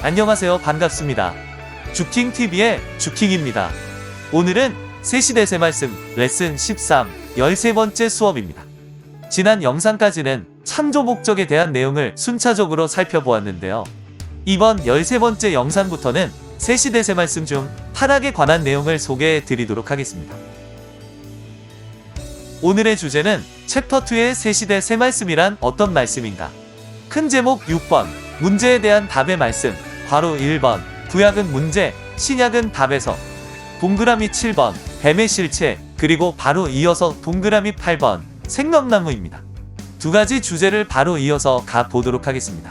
안녕하세요. 반갑습니다. 주킹TV의 주킹입니다. 오늘은 새시대세 말씀 레슨 13 13번째 수업입니다. 지난 영상까지는 창조 목적에 대한 내용을 순차적으로 살펴보았는데요. 이번 13번째 영상부터는 새시대세 말씀 중 타락에 관한 내용을 소개해 드리도록 하겠습니다. 오늘의 주제는 챕터 2의 새시대 새 말씀이란 어떤 말씀인가? 큰 제목 6번 문제에 대한 답의 말씀 괄호 1번 구약은 문제, 신약은 답에서 동그라미 7번 뱀의 실체 그리고 바로 이어서 동그라미 8번 생명나무입니다. 두 가지 주제를 바로 이어서 가보도록 하겠습니다.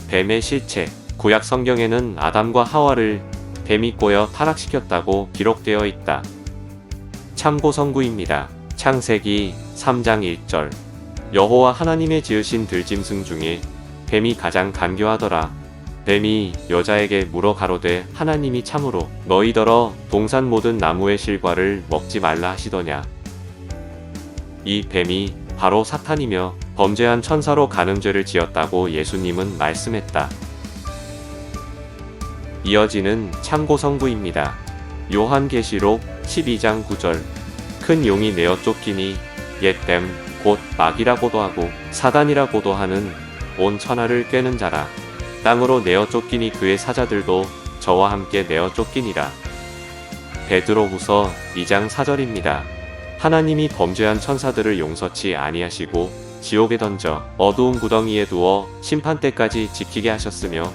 뱀의 실체. 구약 성경에는 아담과 하와를 뱀이 꼬여 타락시켰다고 기록되어 있다. 참고 성구입니다. 창세기 3장 1절. 여호와 하나님의 지으신 들짐승 중에 뱀이 가장 간교하더라. 뱀이 여자에게 물어 가로되 하나님이 참으로 너희더러 동산 모든 나무의 실과를 먹지 말라 하시더냐. 이 뱀이 바로 사탄이며 범죄한 천사로 간음죄를 지었다고 예수님은 말씀했다. 이어지는 참고 성구입니다. 요한계시록 12장 9절. 큰 용이 내어 쫓기니 옛 뱀 곧 마귀라고도 하고 사단이라고도 하는 온 천하를 꿰는 자라. 땅으로 내어 쫓기니 그의 사자들도 저와 함께 내어 쫓기니라. 베드로후서 2장 4절입니다. 하나님이 범죄한 천사들을 용서치 아니하시고 지옥에 던져 어두운 구덩이에 두어 심판 때까지 지키게 하셨으며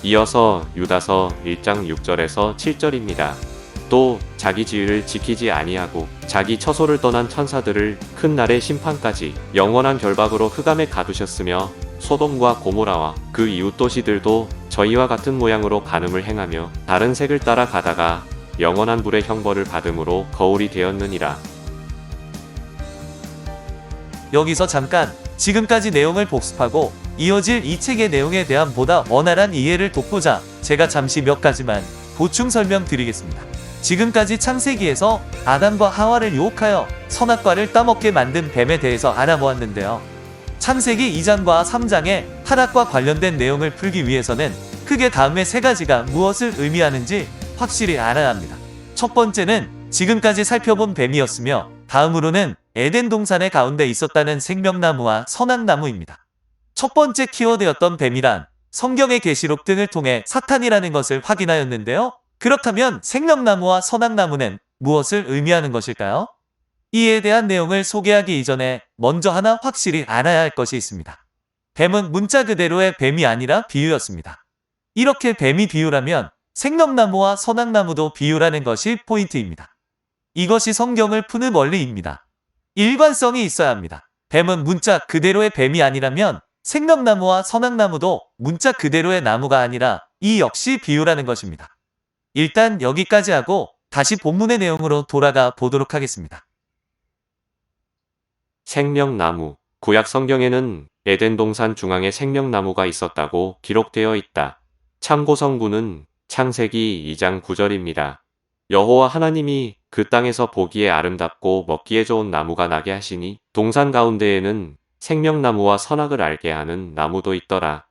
이어서 유다서 1장 6절에서 7절입니다. 또 자기 지위를 지키지 아니하고 자기 처소를 떠난 천사들을 큰 날의 심판까지 영원한 결박으로 흑암에 가두셨으며 소돔과 고모라와 그 이웃 도시들도 저희와 같은 모양으로 간음을 행하며 다른 색을 따라 가다가 영원한 불의 형벌을 받음으로 거울이 되었느니라. 여기서 잠깐 지금까지 내용을 복습하고 이어질 이 책의 내용에 대한 보다 원활한 이해를 돕고자 제가 잠시 몇 가지만 보충 설명드리겠습니다. 지금까지 창세기에서 아담과 하와를 유혹하여 선악과를 따먹게 만든 뱀에 대해서 알아보았는데요. 창세기 2장과 3장의 타락과 관련된 내용을 풀기 위해서는 크게 다음의 세 가지가 무엇을 의미하는지 확실히 알아야 합니다. 첫 번째는 지금까지 살펴본 뱀이었으며 다음으로는 에덴 동산의 가운데 있었다는 생명나무와 선악나무입니다. 첫 번째 키워드였던 뱀이란 성경의 계시록 등을 통해 사탄이라는 것을 확인하였는데요. 그렇다면 생명나무와 선악나무는 무엇을 의미하는 것일까요? 이에 대한 내용을 소개하기 이전에 먼저 하나 확실히 알아야 할 것이 있습니다. 뱀은 문자 그대로의 뱀이 아니라 비유였습니다. 이렇게 뱀이 비유라면 생명나무와 선악나무도 비유라는 것이 포인트입니다. 이것이 성경을 푸는 원리입니다. 일관성이 있어야 합니다. 뱀은 문자 그대로의 뱀이 아니라면 생명나무와 선악나무도 문자 그대로의 나무가 아니라 이 역시 비유라는 것입니다. 일단 여기까지 하고 다시 본문의 내용으로 돌아가 보도록 하겠습니다. 생명나무. 구약 성경에는 에덴 동산 중앙에 생명나무가 있었다고 기록되어 있다. 참고 성구는 창세기 2장 9절입니다. 여호와 하나님이 그 땅에서 보기에 아름답고 먹기에 좋은 나무가 나게 하시니 동산 가운데에는 생명나무와 선악을 알게 하는 나무도 있더라.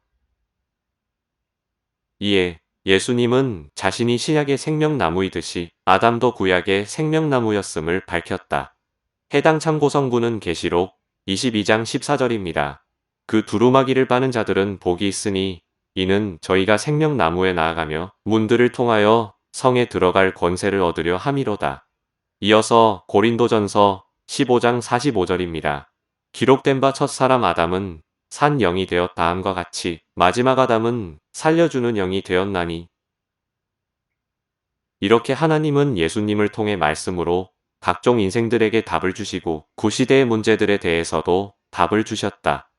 이에 예수님은 자신이 신약의 생명나무이듯이 아담도 구약의 생명나무였음을 밝혔다. 해당 참고 성구는 계시록 22장 14절입니다. 그 두루마기를 빠는 자들은 복이 있으니 이는 저희가 생명나무에 나아가며 문들을 통하여 성에 들어갈 권세를 얻으려 함이로다. 이어서 고린도전서 15장 45절입니다. 기록된 바 첫사람 아담은 산 영이 되었 다함과 같이 마지막 아담은 살려주는 영이 되었나니. 이렇게 하나님은 예수님을 통해 말씀으로 각종 인생들에게 답을 주시고 구시대의 문제들에 대해서도 답을 주셨다.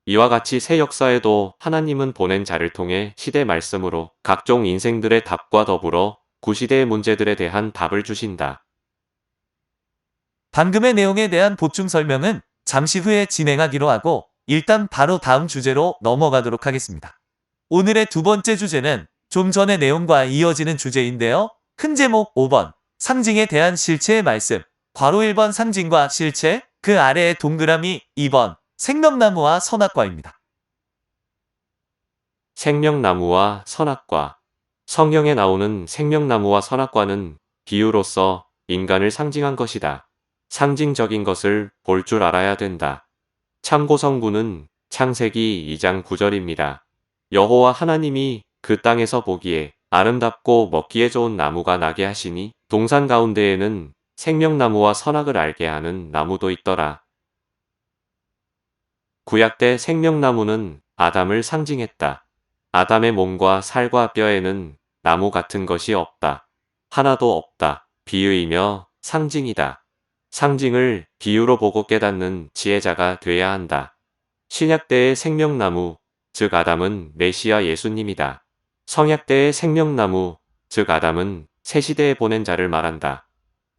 이와 같이 새 역사에도 하나님은 보낸 자를 통해 시대 말씀으로 각종 인생들의 답과 더불어 구시대의 문제들에 대한 답을 주신다. 방금의 내용에 대한 보충 설명은 잠시 후에 진행하기로 하고 일단 바로 다음 주제로 넘어가도록 하겠습니다. 오늘의 두 번째 주제는 좀 전의 내용과 이어지는 주제인데요. 큰 제목 5번 상징에 대한 실체의 말씀 괄호 1번 상징과 실체 그 아래의 동그라미 2번 생명나무와 선악과입니다. 생명나무와 선악과. 성경에 나오는 생명나무와 선악과는 비유로서 인간을 상징한 것이다. 상징적인 것을 볼 줄 알아야 된다. 참고성구는 창세기 2장 9절입니다. 여호와 하나님이 그 땅에서 보기에 아름답고 먹기에 좋은 나무가 나게 하시니 동산 가운데에는 생명나무와 선악을 알게 하는 나무도 있더라. 구약 때 생명나무는 아담을 상징했다. 아담의 몸과 살과 뼈에는 나무 같은 것이 없다. 하나도 없다. 비유이며 상징이다. 상징을 비유로 보고 깨닫는 지혜자가 돼야 한다. 신약 때의 생명나무, 즉 아담은 메시아 예수님이다. 성약 때의 생명나무, 즉 아담은 새 시대에 보낸 자를 말한다.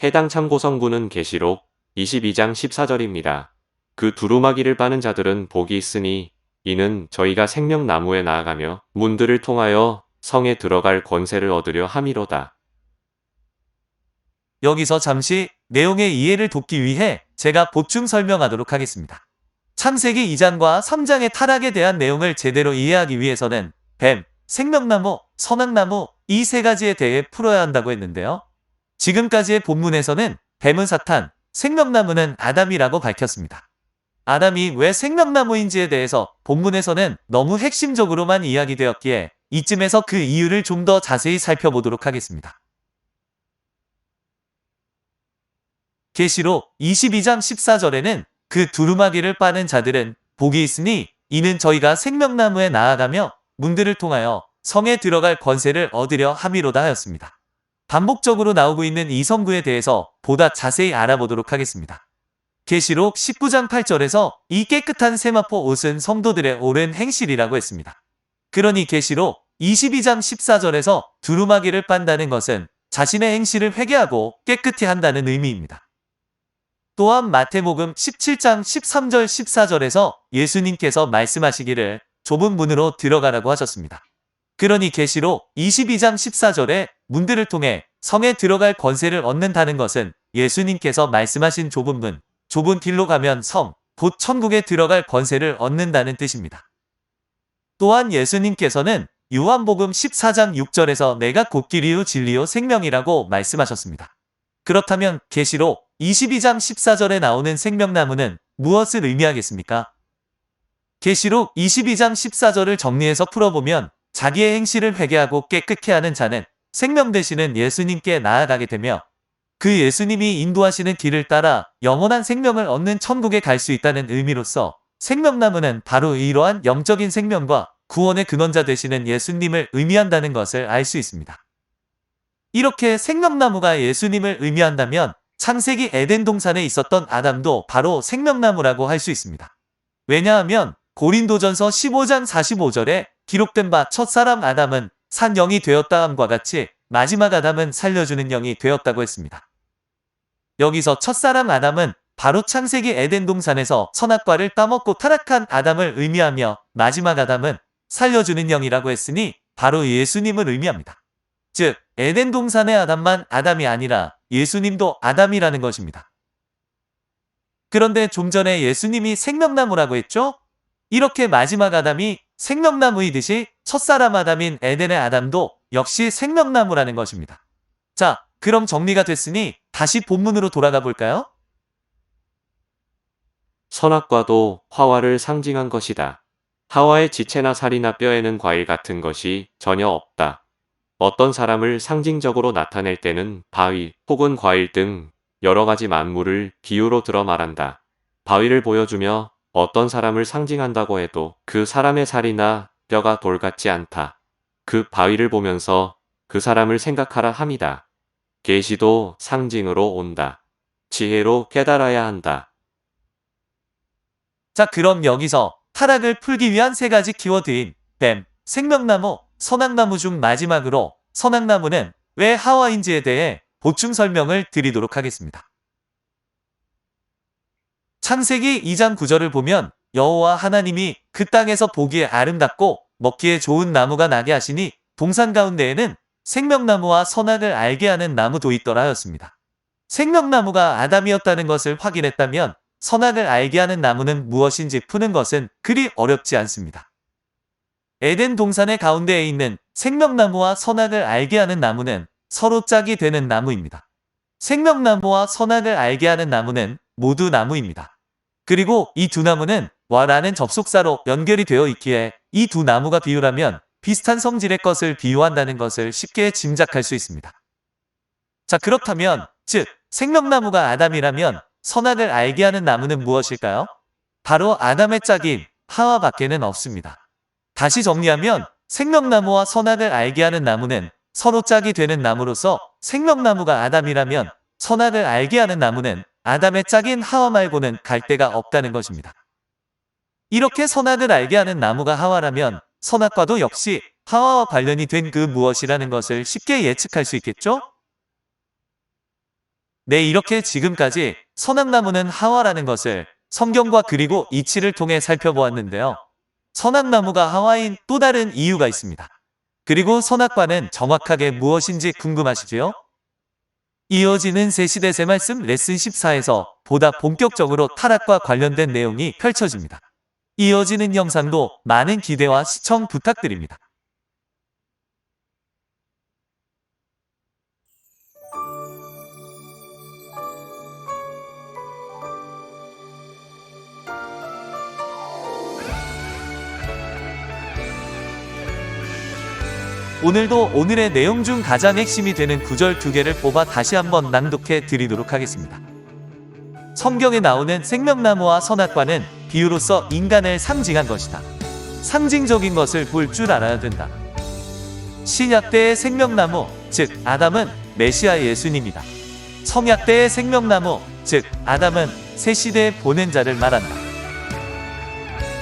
해당 참고성구는 계시록 22장 14절입니다. 그 두루마기를 빠는 자들은 복이 있으니 이는 저희가 생명나무에 나아가며 문들을 통하여 성에 들어갈 권세를 얻으려 함이로다. 여기서 잠시 내용의 이해를 돕기 위해 제가 보충 설명하도록 하겠습니다. 창세기 2장과 3장의 타락에 대한 내용을 제대로 이해하기 위해서는 뱀, 생명나무, 선악나무 이 세 가지에 대해 풀어야 한다고 했는데요. 지금까지의 본문에서는 뱀은 사탄, 생명나무는 아담이라고 밝혔습니다. 아담이 왜 생명나무인지에 대해서 본문에서는 너무 핵심적으로만 이야기되었기에 이쯤에서 그 이유를 좀 더 자세히 살펴보도록 하겠습니다. 계시록 22장 14절에는 그 두루마기를 빠는 자들은 복이 있으니 이는 저희가 생명나무에 나아가며 문들을 통하여 성에 들어갈 권세를 얻으려 함이로다 하였습니다. 반복적으로 나오고 있는 이 성구에 대해서 보다 자세히 알아보도록 하겠습니다. 계시록 19장 8절에서 이 깨끗한 세마포 옷은 성도들의 옳은 행실이라고 했습니다. 그러니 계시록 22장 14절에서 두루마기를 빤다는 것은 자신의 행실을 회개하고 깨끗히 한다는 의미입니다. 또한 마태복음 17장 13절 14절에서 예수님께서 말씀하시기를 좁은 문으로 들어가라고 하셨습니다. 그러니 계시록 22장 14절에 문들을 통해 성에 들어갈 권세를 얻는다는 것은 예수님께서 말씀하신 좁은 문, 좁은 길로 가면 성, 곧 천국에 들어갈 권세를 얻는다는 뜻입니다. 또한 예수님께서는 요한복음 14장 6절에서 내가 곧 길이요 진리요 생명이라고 말씀하셨습니다. 그렇다면 계시록 22장 14절에 나오는 생명나무는 무엇을 의미하겠습니까? 계시록 22장 14절을 정리해서 풀어보면 자기의 행실을 회개하고 깨끗게 하는 자는 생명 되시는 예수님께 나아가게 되며 그 예수님이 인도하시는 길을 따라 영원한 생명을 얻는 천국에 갈 수 있다는 의미로서 생명나무는 바로 이러한 영적인 생명과 구원의 근원자 되시는 예수님을 의미한다는 것을 알 수 있습니다. 이렇게 생명나무가 예수님을 의미한다면 창세기 에덴 동산에 있었던 아담도 바로 생명나무라고 할 수 있습니다. 왜냐하면 고린도전서 15장 45절에 기록된 바 첫사람 아담은 산 영이 되었다함과 같이 마지막 아담은 살려주는 영이 되었다고 했습니다. 여기서 첫사람 아담은 바로 창세기 에덴 동산에서 선악과를 따먹고 타락한 아담을 의미하며 마지막 아담은 살려주는 영이라고 했으니 바로 예수님을 의미합니다. 즉 에덴 동산의 아담만 아담이 아니라 예수님도 아담이라는 것입니다. 그런데 좀 전에 예수님이 생명나무라고 했죠? 이렇게 마지막 아담이 생명나무이듯이 첫사람 아담인 에덴의 아담도 역시 생명나무라는 것입니다. 자, 그럼 정리가 됐으니 다시 본문으로 돌아가 볼까요? 선악과도 화와를 상징한 것이다. 하와의 지체나 살이나 뼈에는 과일 같은 것이 전혀 없다. 어떤 사람을 상징적으로 나타낼 때는 바위 혹은 과일 등 여러 가지 만물을 비유로 들어 말한다. 바위를 보여주며 어떤 사람을 상징한다고 해도 그 사람의 살이나 뼈가 돌 같지 않다. 그 바위를 보면서 그 사람을 생각하라 함이다. 계시도 상징으로 온다. 지혜로 깨달아야 한다. 자, 그럼 여기서 타락을 풀기 위한 세 가지 키워드인 뱀, 생명나무, 선악나무 중 마지막으로 선악나무는 왜 하와인지에 대해 보충 설명을 드리도록 하겠습니다. 창세기 2장 9절을 보면 여호와 하나님이 그 땅에서 보기에 아름답고 먹기에 좋은 나무가 나게 하시니 동산 가운데에는 생명나무와 선악을 알게 하는 나무도 있더라 하였습니다. 생명나무가 아담이었다는 것을 확인했다면 선악을 알게 하는 나무는 무엇인지 푸는 것은 그리 어렵지 않습니다. 에덴 동산의 가운데에 있는 생명나무와 선악을 알게 하는 나무는 서로 짝이 되는 나무입니다. 생명나무와 선악을 알게 하는 나무는 모두 나무입니다. 그리고 이 두 나무는 와라는 접속사로 연결이 되어 있기에 이 두 나무가 비유라면 비슷한 성질의 것을 비유한다는 것을 쉽게 짐작할 수 있습니다. 자, 그렇다면 즉 생명나무가 아담이라면 선악을 알게 하는 나무는 무엇일까요? 바로 아담의 짝인 하와밖에는 없습니다. 다시 정리하면 생명나무와 선악을 알게 하는 나무는 서로 짝이 되는 나무로서 생명나무가 아담이라면 선악을 알게 하는 나무는 아담의 짝인 하와 말고는 갈 데가 없다는 것입니다. 이렇게 선악을 알게 하는 나무가 하와라면 선악과도 역시 하와와 관련이 된 그 무엇이라는 것을 쉽게 예측할 수 있겠죠? 네, 이렇게 지금까지 선악나무는 하와라는 것을 성경과 그리고 이치를 통해 살펴보았는데요. 선악나무가 하와인 또 다른 이유가 있습니다. 그리고 선악과는 정확하게 무엇인지 궁금하시지요? 이어지는 새시대 새말씀 레슨 14에서 보다 본격적으로 타락과 관련된 내용이 펼쳐집니다. 이어지는 영상도 많은 기대와 시청 부탁드립니다. 오늘도 오늘의 내용 중 가장 핵심이 되는 구절 2개를 뽑아 다시 한번 낭독해 드리도록 하겠습니다. 성경에 나오는 생명나무와 선악과는 비유로서 인간을 상징한 것이다. 상징적인 것을 볼 줄 알아야 된다. 신약 때의 생명나무, 즉 아담은 메시아 예수님이다. 성약 때의 생명나무, 즉 아담은 새 시대의 보낸 자를 말한다.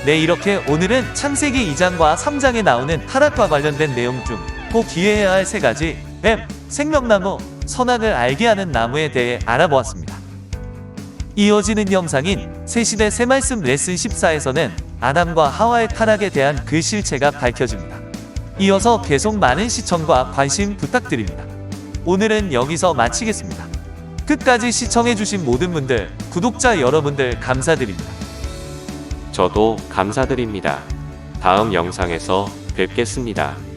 네, 이렇게 오늘은 창세기 2장과 3장에 나오는 타락과 관련된 내용 중 꼭 기회해야 할 3가지 뱀, 생명나무, 선악을 알게 하는 나무에 대해 알아보았습니다. 이어지는 영상인 새시대 새말씀 레슨 14에서는 아담과 하와의 타락에 대한 그 실체가 밝혀집니다. 이어서 계속 많은 시청과 관심 부탁드립니다. 오늘은 여기서 마치겠습니다. 끝까지 시청해주신 모든 분들, 구독자 여러분들 감사드립니다. 저도 감사드립니다. 다음 영상에서 뵙겠습니다.